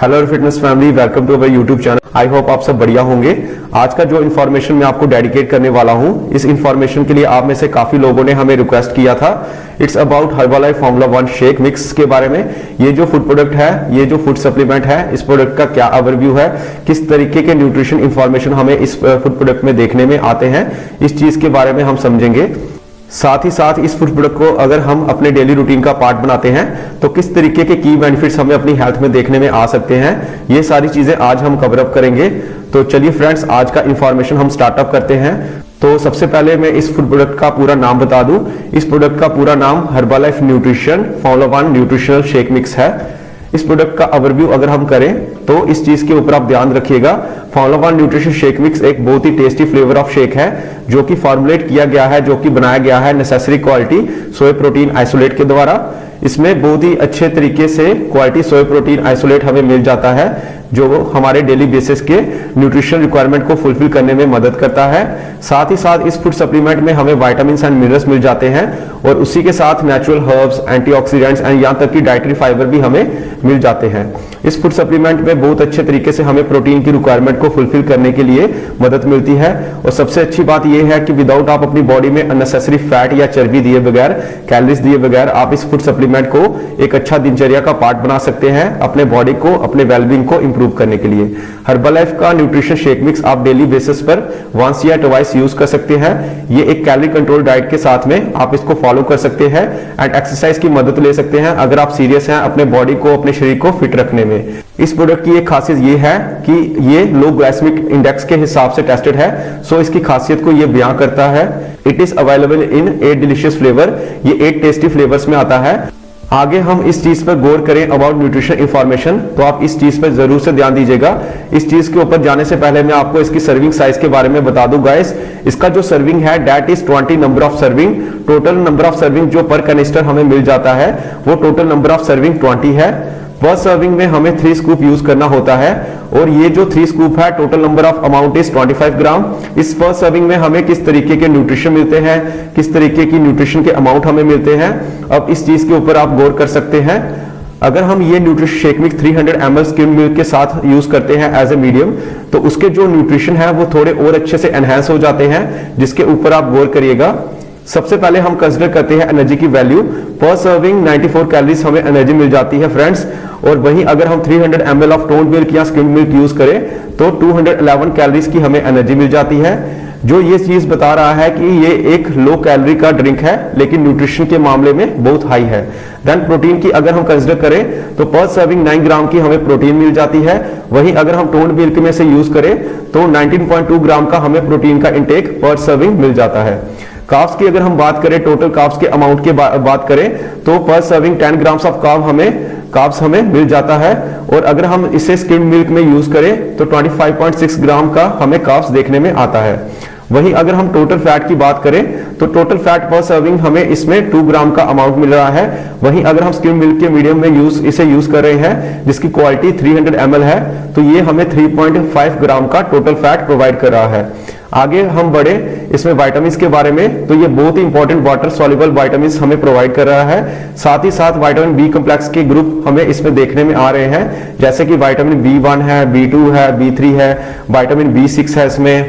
Hello fitness family, welcome to our YouTube channel. I hope आप सब बढ़िया होंगे। आज का जो इन्फॉर्मेशन मैं आपको डेडिकेट करने वाला हूं, इस इन्फॉर्मेशन के लिए आप में से काफी लोगों ने हमें रिक्वेस्ट किया था। It's about Herbalife formula 1 shake mix के बारे में। ये जो फूड प्रोडक्ट है, ये जो फूड सप्लीमेंट है, इस प्रोडक्ट का क्या ओवरव्यू है, किस तरीके के न्यूट्रिशन इन्फॉर्मेशन हमें इस फूड प्रोडक्ट में देखने में आते हैं, इस चीज के बारे में हम समझेंगे। साथ ही साथ इस फूड प्रोडक्ट को अगर हम अपने डेली रूटीन का पार्ट बनाते हैं तो किस तरीके के की बेनिफिट्स हमें अपनी हेल्थ में देखने में आ सकते हैं, ये सारी चीजें आज हम कवर अप करेंगे। तो चलिए फ्रेंड्स, आज का इंफॉर्मेशन हम स्टार्टअप करते हैं। तो सबसे पहले मैं इस फूड प्रोडक्ट का पूरा नाम बता दूं। इस प्रोडक्ट का पूरा नाम Herbalife nutrition formula 1 nutritional shake mix है। इस प्रोडक्ट का ओवरव्यू अगर हम करें तो इस चीज के ऊपर आप ध्यान रखिएगा। फॉर्मूला 1 न्यूट्रिशन शेक मिक्स एक बहुत ही टेस्टी फ्लेवर ऑफ शेक है जो कि फॉर्मुलेट किया गया है, जो कि बनाया गया है necessary quality soya protein isolate के द्वारा। इसमें बहुत ही अच्छे तरीके से क्वालिटी सोया प्रोटीन आइसोलेट हमें मिल जाता है जो हमारे डेली बेसिस के न्यूट्रिशन रिक्वायरमेंट को फुलफिल करने में मदद करता है। साथ ही साथ इस फूड सप्लीमेंट में हमें विटामिन एंड मिनरल्स मिल जाते हैं और उसी के साथ नेचुरल हर्ब्स, एंटीऑक्सीडेंट्स एंड यहाँ तक कि डाइटरी फाइबर भी हमें मिल जाते हैं। इस फूड सप्लीमेंट में बहुत अच्छे तरीके से हमें प्रोटीन की रिक्वायरमेंट को फुलफिल करने के लिए मदद मिलती है। और सबसे अच्छी बात यह है कि विदाउट आप अपनी बॉडी में अननेसेसरी फैट या चर्बी दिए बगैर, कैलोरीज दिए बगैर आप इस फूड सप्लीमेंट को एक अच्छा दिनचर्या का पार्ट बना सकते हैं अपने बॉडी को, अपने वेलबींग को इंप्रूव करने के लिए। हर्बलाइफ का न्यूट्रिशन शेक मिक्स आप डेली बेसिस पर वंस या ट्वाइस यूज कर सकते हैं। ये एक कैलोरी कंट्रोल डाइट के साथ में आप इसको फॉलो कर सकते हैं एंड एक्सरसाइज की मदद ले सकते हैं अगर आप सीरियस हैं अपने बॉडी को, अपने शरीर को फिट रखने में। इस प्रोडक्ट की एक खासियत ये है कि ये लो ग्लाइसेमिक इंडेक्स के हिसाब से टेस्टेड है, सो इसकी खासियत को ये बयां करता है। It is available in 8 delicious flavour, ये 8 टेस्टी फ्लेवर्स में आता है। आगे हम इस चीज पर गौर करें अबाउट न्यूट्रिशन इंफॉर्मेशन, तो आप इस चीज पर जरूर से ध्यान दीजिएगा। इस चीज के ऊपर जाने से पहले मैं आपको इसकी सर्विंग साइज के बारे में बता दूं गाइस। इसका जो सर्विंग है that is 20 number of serving. Total number of serving जो पर कैनिस्टर हमें मिल जाता है वो टोटल नंबर ऑफ सर्विंग 20 है। पर सर्विंग में हमें 3 स्कूप यूज करना होता है और ये जो 3 स्कूप है total number of amount is 25 ग्राम। इस पर सर्विंग में हमें किस तरीके के न्यूट्रिशन मिलते हैं, किस तरीके की न्यूट्रिशन के अमाउंट हमें मिलते हैं, अब इस चीज के ऊपर आप गौर कर सकते हैं। अगर हम ये nutrition shake mix 300 ml skim milk के साथ यूज करते हैं एज ए मीडियम, तो उसके जो न्यूट्रिशन है वो थोड़े और अच्छे से एनहांस हो जाते हैं, जिसके ऊपर आप गौर करिएगा। सबसे पहले हम कंसीडर करते हैं एनर्जी की वैल्यू। पर सर्विंग 94 कैलोरीज हमें एनर्जी मिल जाती है फ्रेंड्स। और वहीं अगर हम 300 ml ऑफ टोन मिल्क या स्किम मिल्क यूज करें तो 211 कैलोरीज की हमें एनर्जी मिल जाती है, जो ये चीज बता रहा है कि ये एक लो कैलोरी का ड्रिंक है लेकिन न्यूट्रिशन के मामले में बहुत हाई है। देन प्रोटीन की अगर हम कंसीडर करें तो पर सर्विंग 9 ग्राम की हमें प्रोटीन मिल जाती है। वहीं अगर हम टोन मिल्क में से यूज करें तो 19.2 ग्राम का हमें प्रोटीन का इंटेक पर सर्विंग मिल जाता है। कार्ब्स की अगर हम बात करें, टोटल कार्ब्स के अमाउंट की बात करें तो पर सर्विंग 10 ग्राम्स ऑफ कार्ब्स हमें मिल जाता है। और अगर हम इसे स्किम मिल्क में यूज करें तो 25.6 ग्राम का हमें कार्ब्स देखने में आता है। वहीं अगर हम टोटल फैट की बात करें तो टोटल फैट पर सर्विंग हमें इसमें 2 ग्राम का अमाउंट मिल रहा है। वहीं अगर हम स्किम मिल्क के मीडियम में इसे यूज कर रहे हैं जिसकी क्वालिटी 300 ml है, तो ये हमें 3.5 ग्राम का टोटल फैट प्रोवाइड कर रहा है। आगे हम बढ़े इसमें विटामिन्स के बारे में, तो ये बहुत ही इंपॉर्टेंट वाटर सॉल्युबल विटामिन्स हमें प्रोवाइड कर रहा है। साथ ही साथ विटामिन बी कॉम्प्लेक्स के ग्रुप हमें इसमें देखने में आ रहे हैं, जैसे कि विटामिन B1 है, B2 है, B3 है, विटामिन B6 है,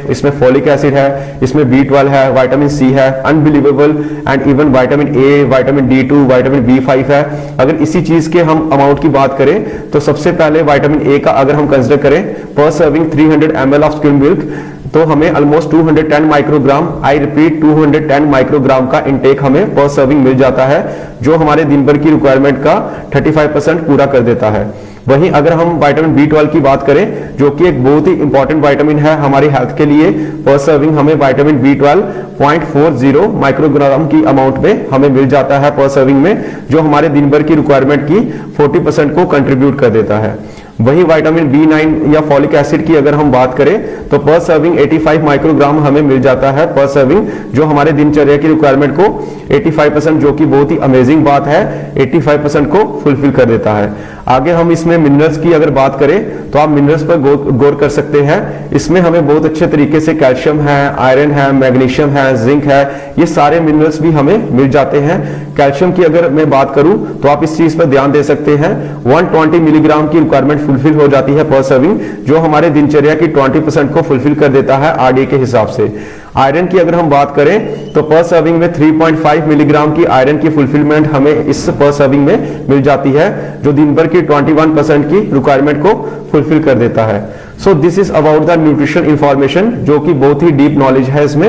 इसमें फोलिक एसिड है, इसमें B12 है, विटामिन C है, unbelievable and even vitamin A, vitamin D2, vitamin B5 है। अगर इसी चीज के हम अमाउंट की बात करें तो सबसे पहले विटामिन A का अगर हम कंसीडर करें पर serving 300 ml of skim milk, तो हमें almost 210 microgram, I repeat 210 microgram का इंटेक हमें पर सर्विंग मिल जाता है, जो हमारे दिन भर की रिक्वायरमेंट का 35% पूरा कर देता है। वहीं अगर हम विटामिन B12 की बात करें, जो कि एक बहुत ही इंपॉर्टेंट विटामिन है हमारी हेल्थ के लिए, पर सर्विंग हमें विटामिन B12 0.40 माइक्रोग्राम की अमाउंट में हमें मिल जाता है पर सर्विंग में, जो हमारे दिन भर की रिक्वायरमेंट की 40% को कंट्रीब्यूट कर देता है। वहीं विटामिन B9 या फॉलिक एसिड की अगर हम बात करें तो पर सर्विंग 85 माइक्रोग्राम हमें मिल जाता है पर सर्विंग, जो हमारे दिनचर्या की रिक्वायरमेंट को 85%, जो कि बहुत ही अमेजिंग बात है, 85% को फुलफिल कर देता है। आगे हम इसमें मिनरल्स की अगर बात करें तो आप मिनरल्स पर गौर कर सकते हैं। इसमें हमें बहुत अच्छे तरीके से कैल्शियम है, आयरन है, मैग्नीशियम है, जिंक है, ये सारे मिनरल्स भी हमें मिल जाते हैं। कैल्शियम की अगर मैं बात करूं तो आप इस चीज पर ध्यान दे सकते हैं, 120 मिलीग्राम की रिक्वायरमेंट फुलफिल हो जाती है पर सर्विंग, जो हमारे दिनचर्या की 20% को फुलफिल कर देता है आरडीए के हिसाब से। आयरन की अगर हम बात करें तो पर सर्विंग में 3.5 मिलीग्राम की आयरन की फुलफिलमेंट हमें इस पर सर्विंग में मिल जाती है, जो दिन भर की 21% की रिक्वायरमेंट को फुलफिल कर देता है। So this is about the nutrition information, जो कि बहुत ही डीप नॉलेज है इसमें।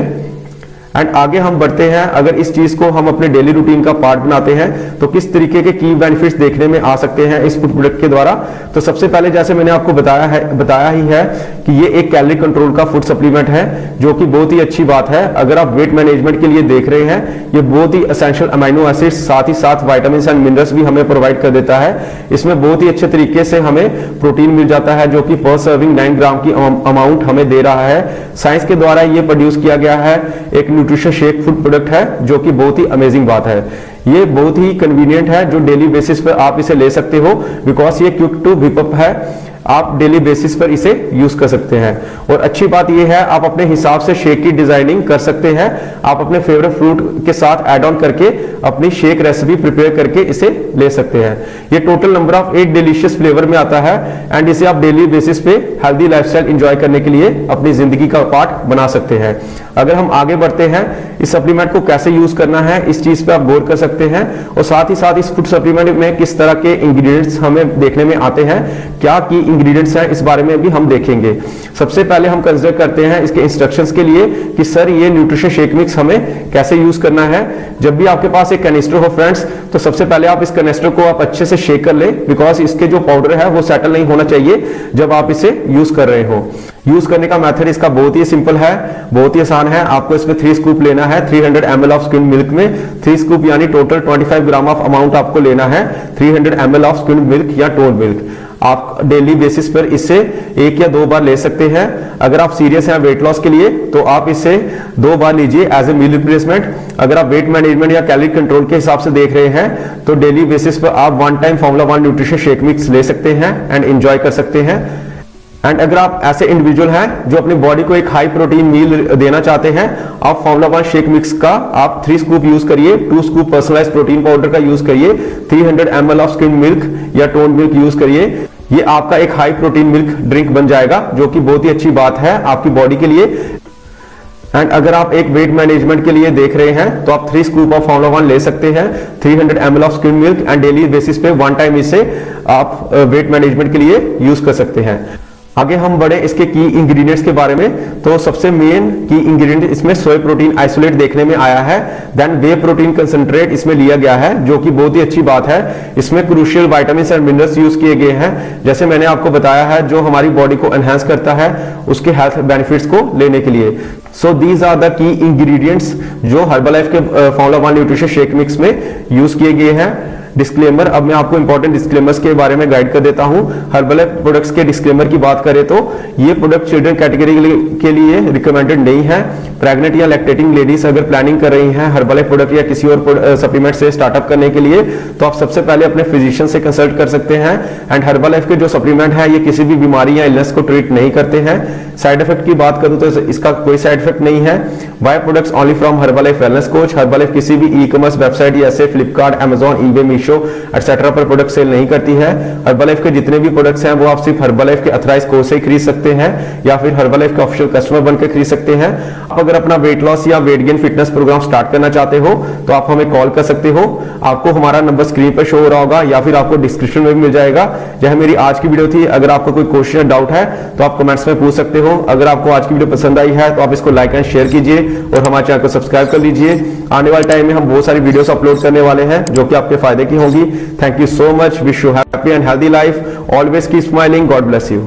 एंड आगे हम बढ़ते हैं, अगर इस चीज को हम अपने डेली रूटीन का पार्ट बनाते हैं तो किस तरीके के की बेनिफिट्स देखने में आ सकते हैं इस फूड प्रोडक्ट के द्वारा। तो सबसे पहले जैसे मैंने आपको बताया ही है कि ये एक कैलोरी कंट्रोल का फूड सप्लीमेंट है, जो कि बहुत ही अच्छी बात है। अगर आप वेट मैनेजमेंट के लिए देख रहे हैं, ये बहुत ही एसेंशियल अमाइनो एसिड्स साथ ही साथ वाइटामिन एंड मिनरल्स भी हमें प्रोवाइड कर देता है। इसमें बहुत ही अच्छे तरीके से हमें प्रोटीन मिल जाता है, जो कि पर सर्विंग 9 ग्राम की अमाउंट हमें दे रहा है। साइंस के द्वारा ये प्रोड्यूस किया गया है, एक न्यूट्रिशन शेक फूड प्रोडक्ट है, जो कि बहुत ही अमेजिंग बात है। ये बहुत ही कन्वीनियंट है, जो डेली बेसिस पर आप इसे ले सकते हो, बिकॉज ये क्विक टू व्हिप अप है, आप डेली बेसिस पर इसे यूज कर सकते हैं। और अच्छी बात यह है, आप अपने हिसाब से शेक की डिजाइनिंग कर सकते हैं। आप अपने फेवरेट फ्रूट के साथ ऐड ऑन करके अपनी शेक रेसिपी प्रिपेयर करके इसे ले सकते हैं। ये total number of 8 delicious flavour में आता है एंड इसे आप डेली बेसिस पे हेल्दी लाइफस्टाइल एंजॉय करने के लिए अपनी जिंदगी का पार्ट बना सकते हैं। अगर हम आगे बढ़ते हैं, इस सप्लीमेंट को कैसे यूज करना है इस चीज पे आप गौर कर सकते हैं, और साथ ही साथ इस फूड सप्लीमेंट में किस तरह के इंग्रेडिएंट्स हमें देखने में आते हैं, क्या की इंग्रेडिएंट्स हैं, इस बारे में भी हम देखेंगे। सबसे पहले हम कंसीडर करते हैं इसके इंस्ट्रक्शंस के लिए कि सर ये न्यूट्रिशन शेक मिक्स हमें कैसे यूज करना है। जब भी आपके पास एक कैनिस्टर हो फ्रेंड्स, तो सबसे पहले आप इस कैनिस्टर को आप अच्छे से शेक कर ले, बिकॉज इसके जो पाउडर है वो सेटल नहीं होना चाहिए जब आप इसे यूज कर रहे हो। यूज करने का मेथड इसका बहुत ही सिंपल है, बहुत ही आसान है। आपको इसमें 3 स्कूप लेना है 300 ml ऑफ स्किम्ड मिल्क में। 3 स्कूप यानी टोटल 25 ग्राम ऑफ अमाउंट आपको लेना है 300 ml ऑफ स्किम्ड मिल्क या टोन मिल्क। आप डेली बेसिस पर इसे 1 या 2 बार ले सकते हैं। अगर आप सीरियस हैं वेट लॉस के लिए तो आप इसे 2 बार लीजिए एज ए मील रिप्लेसमेंट। अगर आप वेट मैनेजमेंट या कैलोरी कंट्रोल के हिसाब से देख रहे हैं तो डेली बेसिस पर आप 1 time formula 1 nutrition shake mix ले सकते हैं एंड एंजॉय कर सकते हैं। एंड अगर आप ऐसे इंडिविजुअल हैं जो अपनी बॉडी को एक हाई प्रोटीन मील देना चाहते हैं, आप फॉर्मूला 1 शेक मिक्स का आप 3 स्कूप यूज करिए, 2 स्कूप पर्सनलाइज्ड प्रोटीन पाउडर का यूज करिए, 300 ml ऑफ स्किम्ड मिल्क या टोन मिल्क यूज करिए। ये आपका एक हाई प्रोटीन मिल्क ड्रिंक बन जाएगा, जो कि बहुत ही अच्छी बात है आपकी बॉडी के लिए। एंड अगर आप एक वेट मैनेजमेंट के लिए देख रहे हैं तो आप 3 स्कूप ऑफ फॉर्मूला 1 ले सकते हैं, 300 ml of skimmed milk, and daily basis पे 1 टाइम इसे आप वेट मैनेजमेंट के लिए यूज कर सकते हैं। आगे हम बढ़े इसके की इंग्रेडिएंट्स के बारे में, तो सबसे मेन की इंग्रेडिएंट इसमें सोय प्रोटीन आइसोलेट देखने में आया है, देन वे प्रोटीन कंसंट्रेट इसमें लिया गया है, जो कि बहुत ही अच्छी बात है। इसमें crucial vitamins and minerals use किए गए हैं, जैसे मैंने आपको बताया है, जो हमारी बॉडी को एनहांस करता है उसके हेल्थ बेनिफिट्स को लेने के लिए। So these are the key ingredients जो हर्बलाइफ के फॉर्मूला 1 न्यूट्रिशन शेक मिक्स में यूज किए गए हैं। डिस्क्लेमर, अब मैं आपको इंपॉर्टेंट डिस्क्लेमर्स के बारे में गाइड कर देता हूं। हर्बलाइफ प्रोडक्ट्स के डिस्क्लेमर की बात करें तो ये प्रोडक्ट चिल्ड्रन कैटेगरी के लिए रिकमेंडेड नहीं है। प्रेग्नेंट या लैक्टेटिंग लेडीज अगर प्लानिंग कर रही हैं हर्बलाइफ प्रोडक्ट या किसी और सप्लीमेंट से स्टार्टअप करने के लिए, तो आप सबसे पहले अपने फिजिशियन से कंसल्ट कर सकते हैं। एंड हर्बलाइफ के जो सप्लीमेंट है ये किसी भी बीमारी या इलनेस को ट्रीट नहीं करते हैं। साइड इफेक्ट की बात करूं तो इसका कोई साइड इफेक्ट नहीं है। Buy products only from Herbalife wellness coach. Herbalife किसी भी ई कॉमर्स वेबसाइट जैसे Flipkart, Amazon, eBay, Meesho etcetera पर प्रोडक्ट सेल नहीं करती है। हर्बलाइफ के जितने भी प्रोडक्ट्स हैं वो आप सिर्फ हर्बलाइफ के अथराइज कोर्स से ही खरीद सकते हैं या फिर हर्बलाइफ के ऑफिशियल कस्टमर बनकर खरीद सकते हैं। आप अगर अपना वेट लॉस या weight gain fitness program start करना चाहते हो तो आप हमें कॉल कर सकते हो। आपको हमारा नंबर स्क्रीन पर शो हो रहा होगा या फिर आपको डिस्क्रिप्शन में भी मिल जाएगा। यह मेरी आज की वीडियो थी। अगर आपको कोई क्वेश्चन या डाउट है तो आप कमेंट्स में पूछ सकते हो। अगर आपको आज की वीडियो पसंद आई है तो आप इसको लाइक एंड शेयर कीजिए और हमारे चैनल को सब्सक्राइब कर लीजिए। आने वाले टाइम में हम बहुत सारी वीडियोस अपलोड करने वाले हैं जो कि आपके फायदे की होंगी। Thank you so much. Wish you happy and healthy life. Always keep smiling. God bless you.